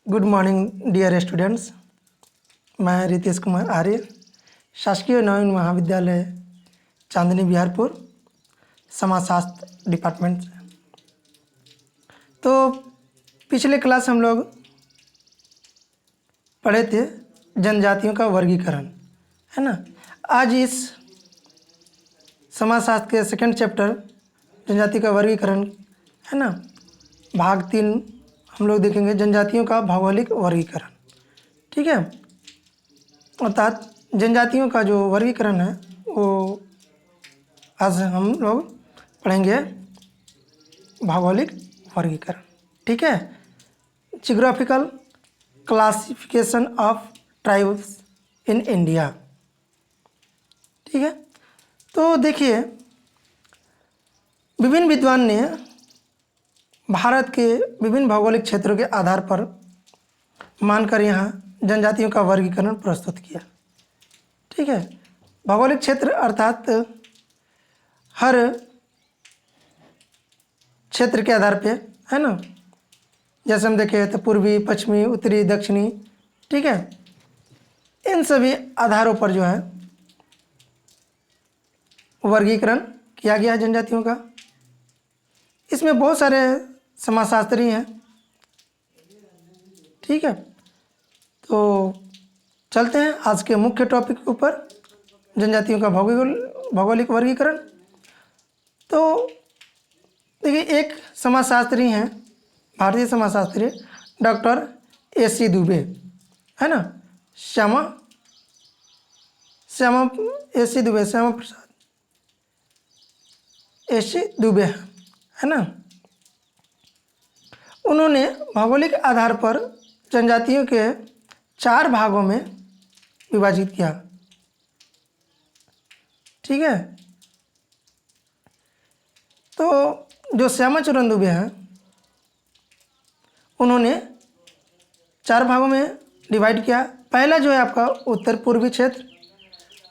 Good morning dear students. मैं रितेश कुमार आर्य, शासकीय नवीन महाविद्यालय चांदनी बिहारपुर, समाजशास्त्र डिपार्टमेंट से। तो पिछले क्लास हम लोग पढ़े थे जनजातियों का वर्गीकरण, है ना। आज इस समाजशास्त्र के सेकंड चैप्टर जनजाति का वर्गीकरण, है ना, भाग 3 हम लोग देखेंगे जनजातियों का भौगोलिक वर्गीकरण। ठीक है, अर्थात जनजातियों का जो वर्गीकरण है वो आज हम लोग पढ़ेंगे भौगोलिक वर्गीकरण। ठीक है, geographical classification of tribes in India. ठीक है, तो देखिए विभिन्न विद्वान ने भारत के विभिन्न भौगोलिक क्षेत्रों के आधार पर मानकर यहाँ जनजातियों का वर्गीकरण प्रस्तुत किया। ठीक है, भौगोलिक क्षेत्र अर्थात हर क्षेत्र के आधार पे, है ना। जैसे हम देखें तो पूर्वी, पश्चिमी, उत्तरी, दक्षिणी, ठीक है, इन सभी आधारों पर जो है वर्गीकरण किया गया है जनजातियों का। इसमें बहुत सारे समाजशास्त्री हैं। ठीक है, तो चलते हैं आज के मुख्य टॉपिक के ऊपर, जनजातियों का भौगोलिक वर्गीकरण। तो देखिए एक समाजशास्त्री हैं, भारतीय समाजशास्त्री डॉक्टर AC दुबे, है ना, श्यामा प्रसाद AC दुबे, है ना। उन्होंने भौगोलिक आधार पर जनजातियों के 4 भागों में विभाजित किया। ठीक है, तो जो श्यामाचरण दुबे हैं उन्होंने 4 भागों में डिवाइड किया। पहला जो है आपका उत्तर पूर्वी क्षेत्र,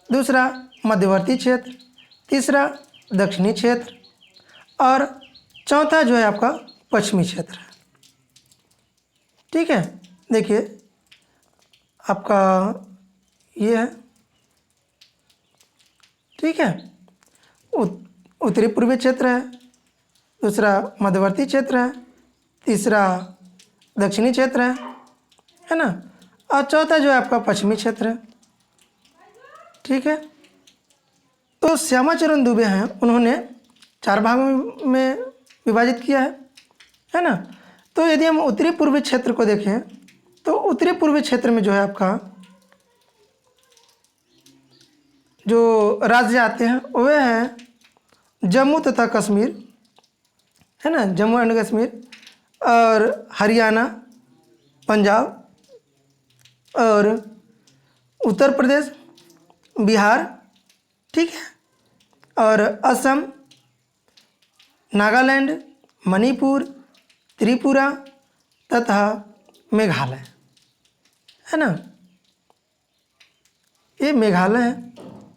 दूसरा मध्यवर्ती क्षेत्र, तीसरा दक्षिणी क्षेत्र और चौथा जो है आपका पश्चिमी क्षेत्र है। ठीक है, देखिए आपका ये है। ठीक है, उत्तरी पूर्वी क्षेत्र है, दूसरा मध्यवर्ती क्षेत्र है, तीसरा दक्षिणी क्षेत्र है ना, और चौथा जो है आपका पश्चिमी क्षेत्र है। ठीक है, तो श्यामाचरण दुबे हैं, उन्होंने 4 भागों में विभाजित किया है ना। तो यदि हम उत्तरी पूर्वी क्षेत्र को देखें तो उत्तरी पूर्वी क्षेत्र में जो है आपका जो राज्य आते हैं वह है जम्मू तथा कश्मीर, है ना, जम्मू एंड कश्मीर और हरियाणा, पंजाब और उत्तर प्रदेश, बिहार, ठीक है, और असम, नागालैंड, मणिपुर, त्रिपुरा तथा मेघालय, है ना। ये मेघालय है।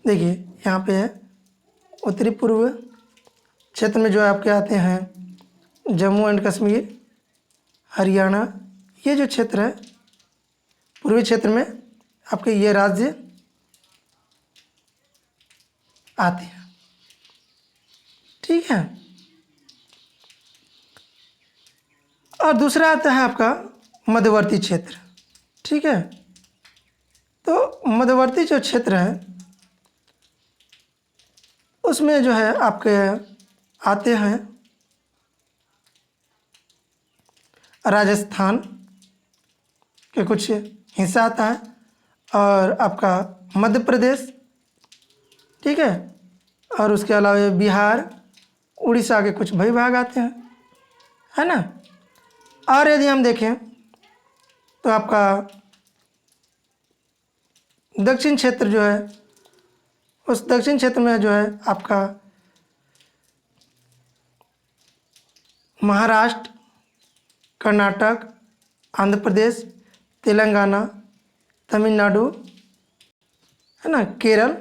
देखिए यहाँ पे है उत्तरी पूर्व क्षेत्र में जो आपके आते हैं जम्मू एंड कश्मीर, हरियाणा, ये जो क्षेत्र है पूर्वी क्षेत्र में आपके ये राज्य आते हैं। ठीक है, और दूसरा आता है आपका मध्यवर्ती क्षेत्र। ठीक है, तो मध्यवर्ती जो क्षेत्र है उसमें जो है आपके आते हैं राजस्थान के कुछ हिस्सा आता है और आपका मध्य प्रदेश, ठीक है, और उसके अलावा बिहार, उड़ीसा के कुछ भाग आते हैं, है ना। और यदि हम देखें तो आपका दक्षिण क्षेत्र जो है, उस दक्षिण क्षेत्र में जो है आपका महाराष्ट्र, कर्नाटक, आंध्र प्रदेश, तेलंगाना, तमिलनाडु, है ना, केरल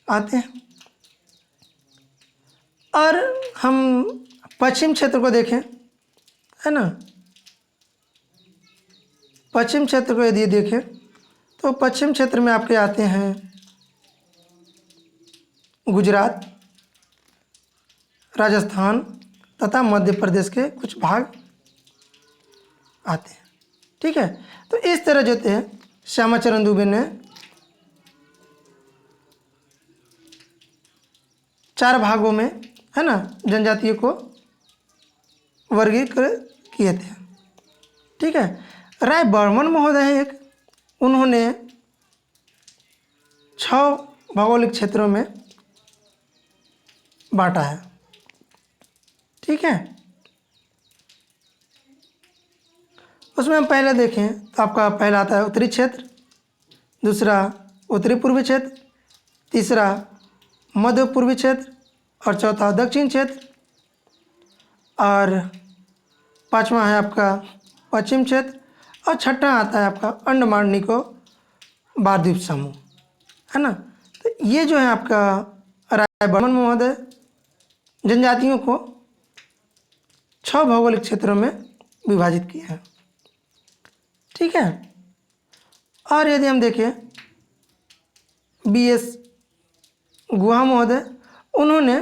आते हैं। और हम पश्चिम क्षेत्र को देखें, है ना, पश्चिम क्षेत्र को यदि देखें तो पश्चिम क्षेत्र में आपके आते हैं गुजरात, राजस्थान तथा मध्य प्रदेश के कुछ भाग आते हैं। ठीक है, तो इस तरह जो थे श्यामाचरण दुबे ने 4 भागों में, है ना, जनजातियों को वर्गीकृत किए थे। ठीक है, राय बर्मन महोदय एक, उन्होंने 6 भौगोलिक क्षेत्रों में बांटा है। ठीक है, उसमें हम पहले देखें तो आपका पहला आता है उत्तरी क्षेत्र, दूसरा उत्तरी पूर्वी क्षेत्र, तीसरा मध्य पूर्वी क्षेत्र और चौथा दक्षिण क्षेत्र, और पांचवा है आपका पश्चिम क्षेत्र, और छठा आता है आपका अंडमान निकोबार द्वीप समूह, है ना। तो ये जो है आपका राय बर्मन महोदय जनजातियों को 6 भौगोलिक क्षेत्रों में विभाजित किए हैं। ठीक है, और यदि हम देखें BS गुहा महोदय, उन्होंने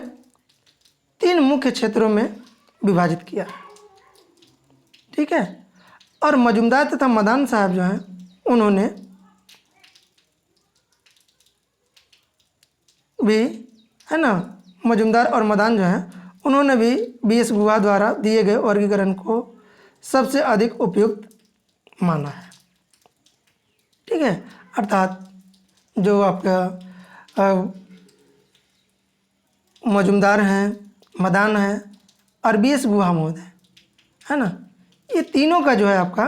3 मुख्य क्षेत्रों में विभाजित किया। ठीक है, और मजुमदार तथा मदान साहब जो हैं उन्होंने भी, है ना, मजुमदार और मदान जो हैं उन्होंने भी BS गुहा द्वारा दिए गए वर्गीकरण को सबसे अधिक उपयुक्त माना है। ठीक है, अर्थात जो आपका मजुमदार हैं, मदान हैं और BS गुहा महोदय, है ना, ये तीनों का जो है आपका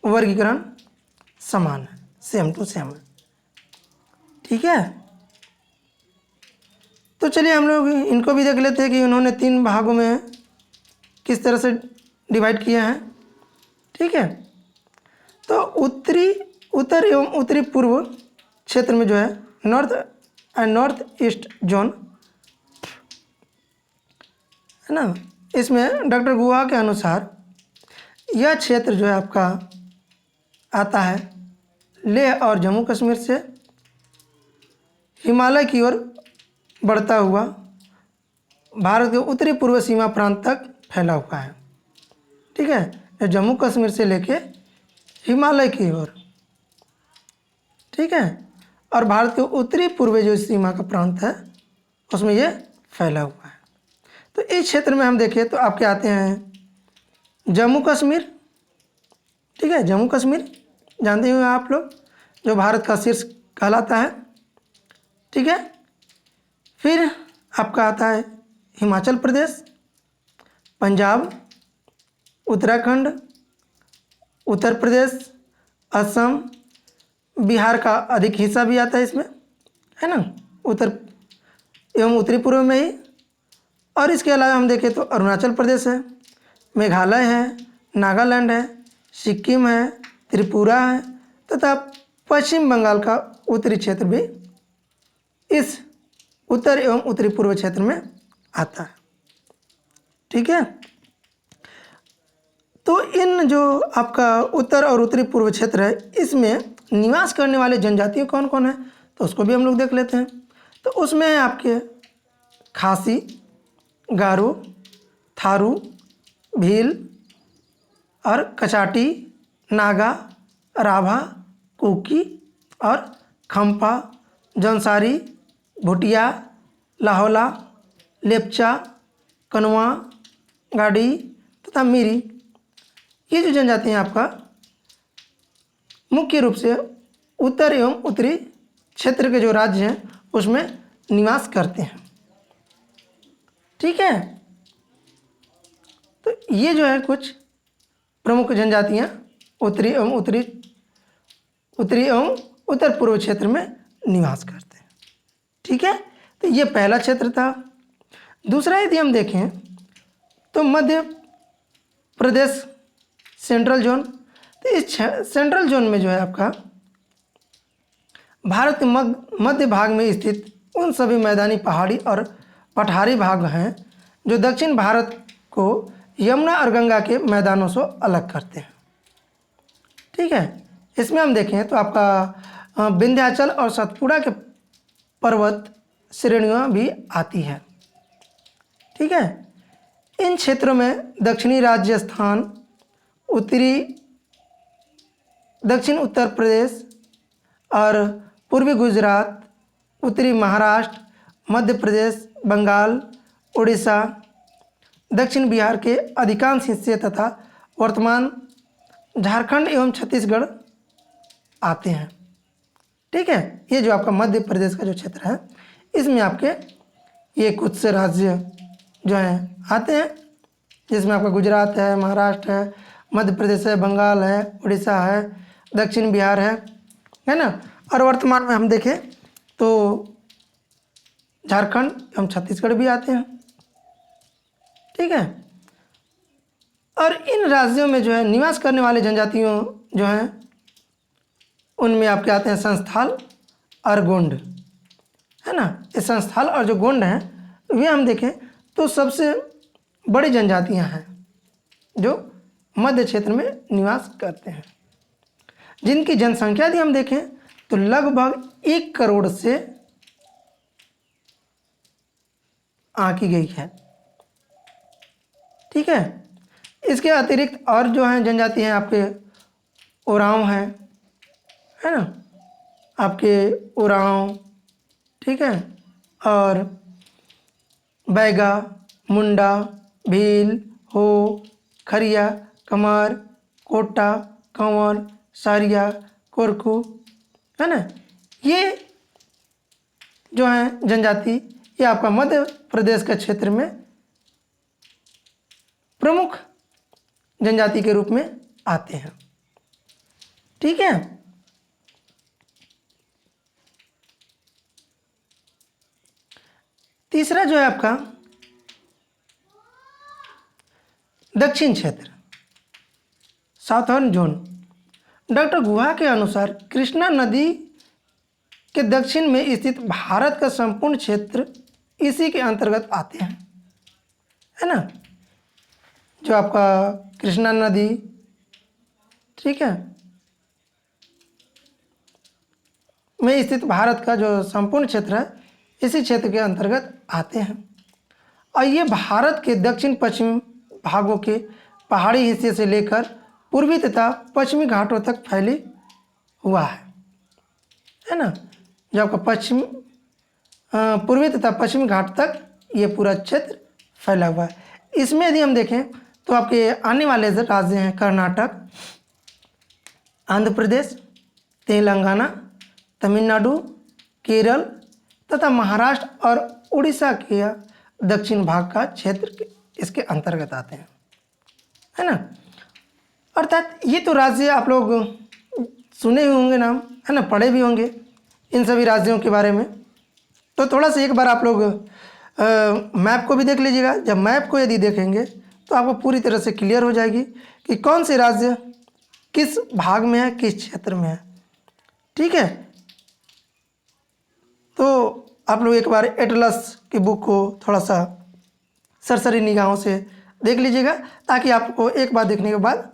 वर्गीकरण समान है, सेम टू सेम है। ठीक है, तो चलिए हम लोग इनको भी देख लेते हैं कि उन्होंने 3 भागों में किस तरह से डिवाइड किया है। ठीक है, तो उत्तर एवं उत्तरी पूर्व क्षेत्र में जो है north and north east zone, है ना, इसमें डॉक्टर गुहा के अनुसार यह क्षेत्र जो है आपका आता है लेह और जम्मू कश्मीर से हिमालय की ओर बढ़ता हुआ भारत के उत्तरी पूर्व सीमा प्रांत तक फैला हुआ है। ठीक है, जम्मू कश्मीर से लेके हिमालय की ओर। ठीक है, और भारत के उत्तरी पूर्व जो सीमा का प्रांत है उसमें ये फैला हुआ है। तो इस क्षेत्र में हम देखें तो आपके आते हैं जम्मू कश्मीर। ठीक है, जम्मू कश्मीर जानते होंगे आप लोग, जो भारत का शीर्ष कहलाता है। ठीक है, फिर आपका आता है हिमाचल प्रदेश, पंजाब, उत्तराखंड, उत्तर प्रदेश, असम, बिहार का अधिक हिस्सा भी आता है इसमें, है ना, उत्तर एवं उत्तरी पूर्व में ही। और इसके अलावा हम देखें तो अरुणाचल प्रदेश है, मेघालय है, नागालैंड है, सिक्किम है, त्रिपुरा है तथा पश्चिम बंगाल का उत्तरी क्षेत्र भी इस उत्तर एवं उत्तरी पूर्व क्षेत्र में आता है। ठीक है, तो इन जो आपका उत्तर और उत्तरी पूर्व क्षेत्र है इसमें निवास करने वाले जनजातियाँ कौन कौन है तो उसको भी हम लोग देख लेते हैं। तो उसमें है आपके खासी, गारो, थारू, भील और कचाटी, नागा, राभा, कुकी और खम्पा, जौनसारी, भुटिया, लाहौला, लेपचा, कनवा, गाड़ी तथा मीरी। ये जो जनजाति हैं आपका मुख्य रूप से उत्तर एवं उत्तरी क्षेत्र के जो राज्य हैं उसमें निवास करते हैं। ठीक है, तो ये जो है कुछ प्रमुख जनजातियाँ उत्तरी एवं उत्तर पूर्व क्षेत्र में निवास करते हैं। ठीक है, तो ये पहला क्षेत्र था। दूसरा यदि हम देखें तो मध्य प्रदेश सेंट्रल जोन। तो इस सेंट्रल जोन में जो है आपका भारत के मध्य भाग में स्थित उन सभी मैदानी पहाड़ी और पठारी भाग हैं जो दक्षिण भारत को यमुना और गंगा के मैदानों से अलग करते हैं। ठीक है। इसमें हम देखें तो आपका विंध्याचल और सतपुड़ा के पर्वत श्रेणियाँ भी आती है। ठीक है। इन क्षेत्रों में दक्षिणी राजस्थान, दक्षिण उत्तर प्रदेश और पूर्वी गुजरात, उत्तरी महाराष्ट्र, मध्य प्रदेश, बंगाल, उड़ीसा, दक्षिण बिहार के अधिकांश हिस्से तथा वर्तमान झारखंड एवं छत्तीसगढ़ आते हैं। ठीक है। ये जो आपका मध्य प्रदेश का जो क्षेत्र है, इसमें आपके ये कुछ से राज्य जो हैं आते हैं, जिसमें आपका गुजरात है, महाराष्ट्र है, मध्य प्रदेश है, बंगाल है, उड़ीसा है, दक्षिण बिहार है ना। और वर्तमान में हम देखें तो झारखंड एवं छत्तीसगढ़ भी आते हैं। ठीक है। और इन राज्यों में जो है निवास करने वाले जनजातियों जो हैं उनमें आपके आते हैं संस्थाल और गोंड, है ना। ये संस्थाल और जो गोंड हैं वे हम देखें तो सबसे बड़ी जनजातियां हैं जो मध्य क्षेत्र में निवास करते हैं, जिनकी जनसंख्या यदि हम देखें तो लगभग 1 करोड़ से आंकी गई है। ठीक है। इसके अतिरिक्त और जो हैं जनजाति हैं आपके ओरांव हैं, है ना, आपके ओरांव, ठीक है, और बैगा, मुंडा, भील, हो, खरिया, कमर, कोटा, कंवर, सारिया, कोरकू, है ना। ये जो हैं जनजाति ये आपका मध्य प्रदेश के क्षेत्र में प्रमुख जनजाति के रूप में आते हैं। ठीक है। तीसरा जो है आपका दक्षिण क्षेत्र, साउथर्न जोन। डॉक्टर गुहा के अनुसार कृष्णा नदी के दक्षिण में स्थित भारत का संपूर्ण क्षेत्र इसी के अंतर्गत आते हैं, है ना। जो आपका कृष्णा नदी, ठीक है, में स्थित भारत का जो संपूर्ण क्षेत्र है इसी क्षेत्र के अंतर्गत आते हैं। और ये भारत के दक्षिण पश्चिम भागों के पहाड़ी हिस्से से लेकर पूर्वी तथा पश्चिमी घाटों तक फैली हुआ है ना। जो आपका पूर्वी तथा पश्चिमी घाट तक ये पूरा क्षेत्र फैला हुआ है। इसमें यदि हम देखें तो आपके आने वाले राज्य हैं कर्नाटक, आंध्र प्रदेश, तेलंगाना, तमिलनाडु, केरल तथा महाराष्ट्र और उड़ीसा के दक्षिण भाग का क्षेत्र इसके अंतर्गत आते हैं, है ना। अर्थात ये तो राज्य आप लोग सुने ही होंगे नाम, है ना, पढ़े भी होंगे इन सभी राज्यों के बारे में। तो थोड़ा सा एक बार आप लोग मैप को भी देख लीजिएगा। जब मैप को यदि देखेंगे तो आपको पूरी तरह से क्लियर हो जाएगी कि कौन से राज्य किस भाग में है, किस क्षेत्र में है। ठीक है। तो आप लोग एक बार एटलस की बुक को थोड़ा सा सरसरी निगाहों से देख लीजिएगा, ताकि आपको एक बार देखने के बाद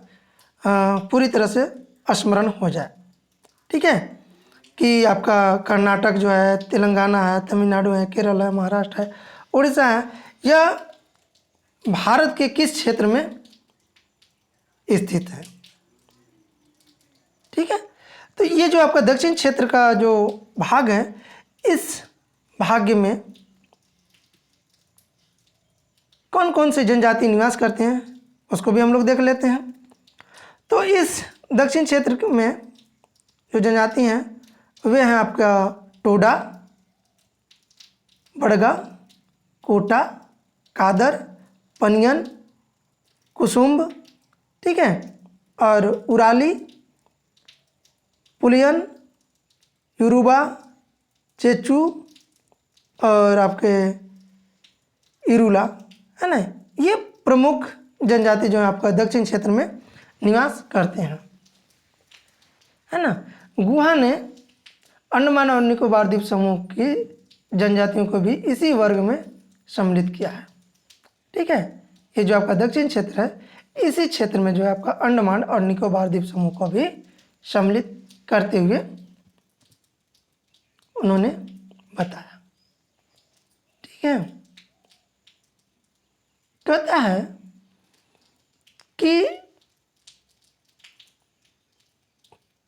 पूरी तरह से स्मरण हो जाए। ठीक है। कि आपका कर्नाटक जो है, तेलंगाना है, तमिलनाडु है, केरल है, महाराष्ट्र है, उड़ीसा है, यह भारत के किस क्षेत्र में स्थित है। ठीक है। तो ये जो आपका दक्षिण क्षेत्र का जो भाग है, इस भाग्य में कौन कौन से जनजाति निवास करते हैं उसको भी हम लोग देख लेते हैं। तो इस दक्षिण क्षेत्र में जो जनजाति हैं वे हैं आपका टोडा, बड़गा, कोटा, कादर, पनियन, कुसुम्ब, ठीक है, और उराली, पुलियन, यूरुबा, चेचू और आपके इरुला, है ना। ये प्रमुख जनजाति जो है आपका दक्षिण क्षेत्र में निवास करते हैं, है ना। गुहा ने अंडमान और निकोबार द्वीप समूह की जनजातियों को भी इसी वर्ग में सम्मिलित किया है। ठीक है। ये जो आपका दक्षिण क्षेत्र है, इसी क्षेत्र में जो है आपका अंडमान और निकोबार द्वीप समूह को भी सम्मिलित करते हुए उन्होंने बताया। ठीक है, कहता है कि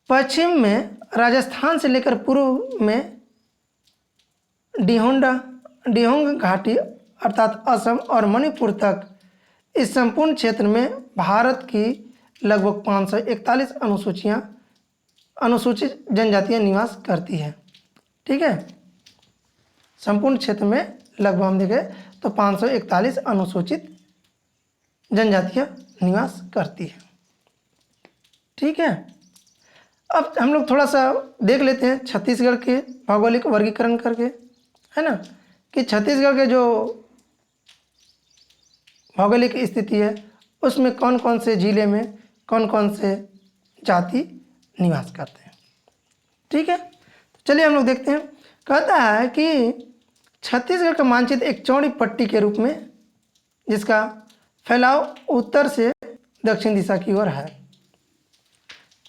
पश्चिम में राजस्थान से लेकर पूर्व में डिहोंग घाटी अर्थात असम और मणिपुर तक इस संपूर्ण क्षेत्र में भारत की लगभग 541 अनुसूचित जनजातियां निवास करती है। ठीक है, संपूर्ण क्षेत्र में लगभग हम देखें तो 541 अनुसूचित जनजातियां निवास करती है। ठीक है, अब हम लोग थोड़ा सा देख लेते हैं छत्तीसगढ़ के भौगोलिक वर्गीकरण करके, है ना, कि छत्तीसगढ़ के जो भौगोलिक स्थिति है उसमें कौन कौन से जिले में कौन कौन से जाति निवास करते हैं। ठीक है, तो चलिए हम लोग देखते हैं। कहता है कि छत्तीसगढ़ का मानचित्र एक चौड़ी पट्टी के रूप में जिसका फैलाव उत्तर से दक्षिण दिशा की ओर है।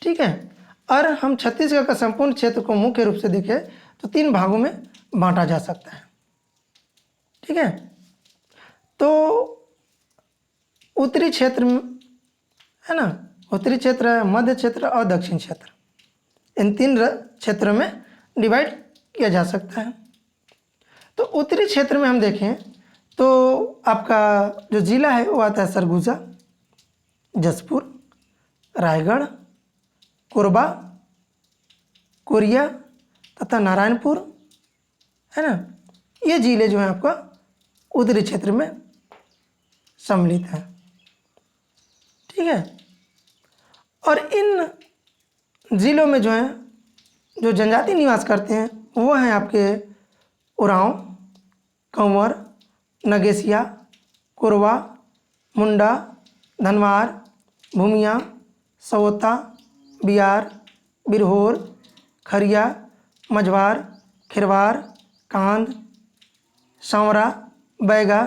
ठीक है, और हम छत्तीसगढ़ का संपूर्ण क्षेत्र को मुख्य रूप से देखें तो 3 भागों में बांटा जा सकता है। ठीक है, तो उत्तरी क्षेत्र है ना, उत्तरी क्षेत्र है, मध्य क्षेत्र और दक्षिण क्षेत्र, इन 3 क्षेत्रों में डिवाइड किया जा सकता है। तो उत्तरी क्षेत्र में हम देखें तो आपका जो जिला है वो आता है सरगुजा, जसपुर, रायगढ़, कोरबा, कोरिया तथा नारायणपुर, है ना, ये जिले जो हैं आपका उत्तरी क्षेत्र में सम्मिलित हैं। ठीक है, और इन जिलों में जो हैं जो जनजाति निवास करते हैं वो हैं आपके उरांव, कंवर, नगेसिया, कोरवा, मुंडा, धनवार, भूमिया, सवोता, बियार, बिरहोर, खरिया, मझवार, खिरवार, कांद, सांवरा, बैगा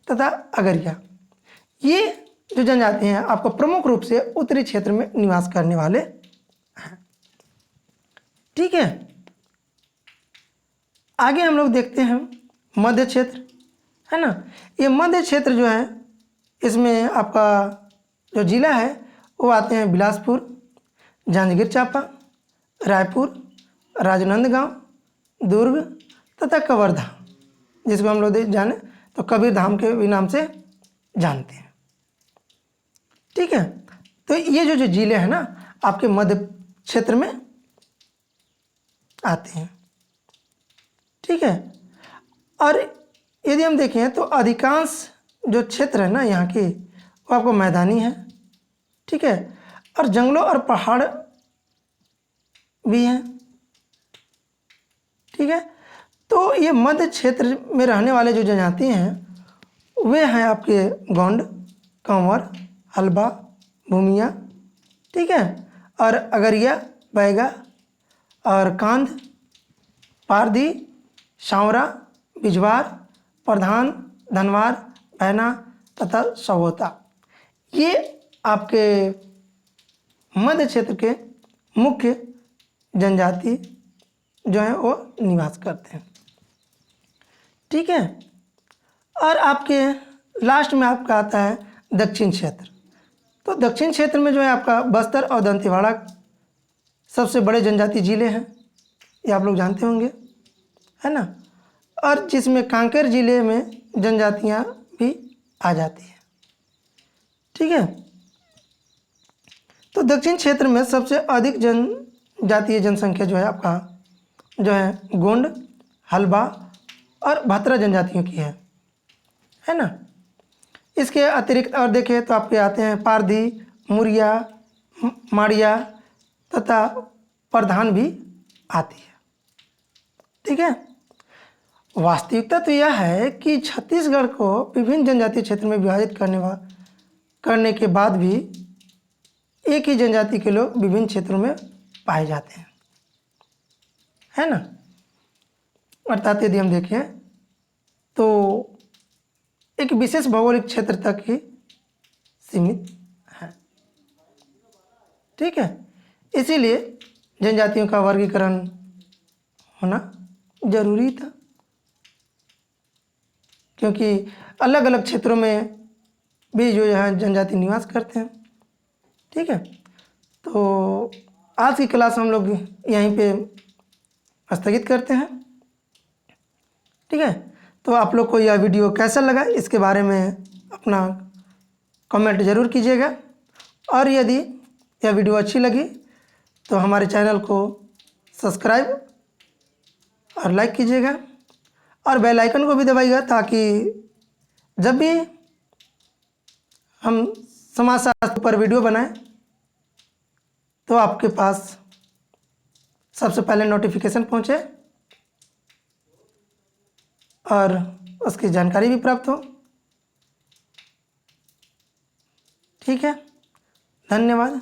तथा अगरिया। ये जो जनजाति हैं आपको प्रमुख रूप से उत्तरी क्षेत्र में निवास करने वाले हैं। ठीक है, आगे हम लोग देखते हैं मध्य क्षेत्र, है ना। ये मध्य क्षेत्र जो है इसमें आपका जो जिला है वो आते हैं बिलासपुर, जांजगीर चांपा, रायपुर, राजनांदगांव, दुर्ग तथा कवर्धा, जिसको हम लोग जाने तो कबीर धाम के भी नाम से जानते हैं। ठीक है, तो ये जो जिले हैं ना आपके मध्य क्षेत्र में आते हैं। ठीक है, और यदि हम देखें तो अधिकांश जो क्षेत्र है ना यहाँ की वो आपको मैदानी है। ठीक है, और जंगलों और पहाड़ भी हैं। ठीक है, तो ये मध्य क्षेत्र में रहने वाले जो जनजाति हैं वे हैं आपके गोंड, कंवर, हल्बा, भूमिया, ठीक है, और अगरिया, बैगा और कांध, पारधी, सांवरा, बिजवार, प्रधान, धनवार, पैना तथा सवोता। ये आपके मध्य क्षेत्र के मुख्य जनजाति जो है वो निवास करते हैं। ठीक है, और आपके लास्ट में आपका आता है दक्षिण क्षेत्र। तो दक्षिण क्षेत्र में जो है आपका बस्तर और दंतेवाड़ा सबसे बड़े जनजाति जिले हैं, ये आप लोग जानते होंगे, है ना, और जिसमें कांकेर जिले में जनजातियां भी आ जाती हैं। ठीक है, तो दक्षिण क्षेत्र में सबसे अधिक जनजातीय जनसंख्या जो है आपका जो है गोंड, हल्बा और भतरा जनजातियों की है ना। इसके अतिरिक्त और देखें तो आपके आते हैं पारधी, मुरिया, माड़िया तथा प्रधान भी आती है। ठीक है, वास्तविकता तो यह है कि छत्तीसगढ़ को विभिन्न जनजातीय क्षेत्र में विभाजित करने के बाद भी एक ही जनजाति के लोग विभिन्न क्षेत्रों में पाए जाते हैं, है ना। अर्थात यदि हम देखें तो एक विशेष भौगोलिक क्षेत्र तक ही सीमित है। ठीक है, इसीलिए जनजातियों का वर्गीकरण होना जरूरी था, क्योंकि अलग अलग क्षेत्रों में भी जो यहाँ जनजाति निवास करते हैं। ठीक है, तो आज की क्लास हम लोग यहीं पे स्थगित करते हैं। ठीक है, तो आप लोग को यह वीडियो कैसा लगा इसके बारे में अपना कमेंट ज़रूर कीजिएगा, और यदि यह वीडियो अच्छी लगी तो हमारे चैनल को सब्सक्राइब और लाइक कीजिएगा, और बेल आइकन को भी दबाइएगा, ताकि जब भी हम समाजशास्त्र पर वीडियो बनाएं तो आपके पास सबसे पहले नोटिफिकेशन पहुंचे और उसकी जानकारी भी प्राप्त हो। ठीक है, धन्यवाद।